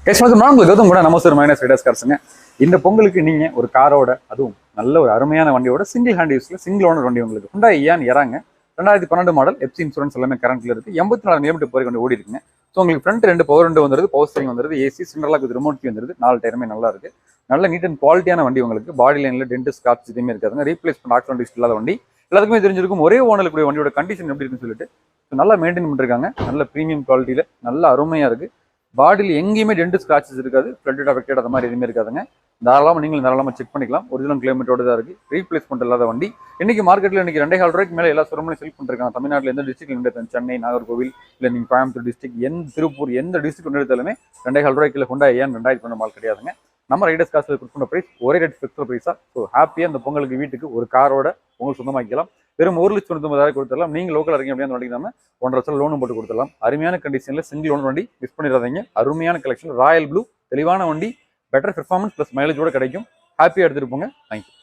நான் உங்களுக்கு கௌதம் கூட நம்ம சார் மைனஸ் ரைடர்ஸ் கார்ஸுங்க. இந்த பொங்கலுக்கு நீங்க ஒரு காரோட, அதுவும் நல்ல ஒரு அருமையான வண்டியோட சிங்கிள் ஹேண்ட் யூஸ்ல சிங்கிள் ஓனர் வண்டி உங்களுக்கு Hyundai Eon இறாங்க 2012 model. FC insurance எல்லாமே கரண்ட்ல இருக்கு. 84 கிலோமீட்டர் போய் கொண்டு ஓடி இருக்குங்க. ஸோ உங்களுக்கு ஃப்ரண்ட் 2 பவர் விண்டோ வந்துருது, பவர் ஸ்டீரிங் வந்துருது, ஏசி சென்ட்ரலாக வித் ரிமோட் கீ வந்துருது. 4 டயருமே நல்லா இருக்கு. நல்ல நீட் அண்ட் குவாலிட்டியான வண்டி உங்களுக்கு. பாடி லைன்ல டென்ட் ஸ்கிராட்ச் எதுவுமே இருக்காதுங்க. ரீப்ளேஸ்மெண்ட் ஆக்சிடென்ட் இல்லாத வண்டி. எல்லாத்துக்குமே தெரிஞ்சிருக்கும் ஒரே ஓனருக்கு கூடிய வண்டியோட கண்டிஷன் எப்படி இருக்குன்னு சொல்லிட்டு நல்லா மெயின்டைன் பண்ணிருக்காங்க. நல்ல ப்ரீமியம் குவாலிட்டியில நல்ல அருமையா இருக்கு. பாடியில் எங்கேயுமே டென்ட் ஸ்கிராச்சஸ் இருக்காது, ஃப்ளட்டட் அஃபெக்டட் அந்த மாதிரி எதுவுமே இருக்காதுங்க. தாராளமாக செக் பண்ணிக்கலாம். ஒரிஜினல் கிலோமீட்டரோட தான் இருக்கு. ரீப்ளேஸ்மெண்ட் இல்லாத வண்டி. இன்னைக்கு மார்க்கெட்டில் இன்னைக்கு 2.5 ரூபாய்க்கு மேலே எல்லா ஷோரூம்லையும் செல் பண்ணிருக்காங்க. தமிழ்நாட்டில் எந்த டிஸ்ட்ரிக்ட் சென்னை, நாகர்கோவில், இல்லை நீங்கள் கோயம்புத்தூர் டிஸ்ட்ரிக்ட், திருப்பூர் எந்த டிஸ்ட்ரிக்ட் ஒன்று எடுத்தாலுமே 2.5 ரூபாய்க்கு Hyundai Eon 2012 மாடல் கிடையாதுங்க. நம்ம ரைடர்ஸ் காசில் கொடுக்குற பிரைஸ் ஒரே ரேட் ஃபிக்ஸ்ட் ப்ரைஸா. ஸோ ஹாப்பியாக இந்த பொங்கலுக்கு வீட்டுக்கு ஒரு காரோட உங்களுக்கு சொந்தமாக்கலாம். வெறும் 1,99,000 கொடுத்துடலாம். நீங்கள் லோக்கல் இருக்கீங்க அப்படின்னு வண்டிக்காம 1.5 லட்சம் லோனும் போட்டு கொடுத்துடலாம். அருமையான கண்டிஷன்ல சிங்கிள் ஓனர் வண்டி, மிஸ் பண்ணிடாதீங்க. அருமையான கலெக்ஷன், ராயல் ப்ளூ, தெளிவான வண்டி, பெட்டர் பெர்ஃபார்மன்ஸ் பிளஸ் மைலேஜோட கிடைக்கும். ஹாப்பியாக எடுத்துட்டு போங்க. தேங்க்யூ.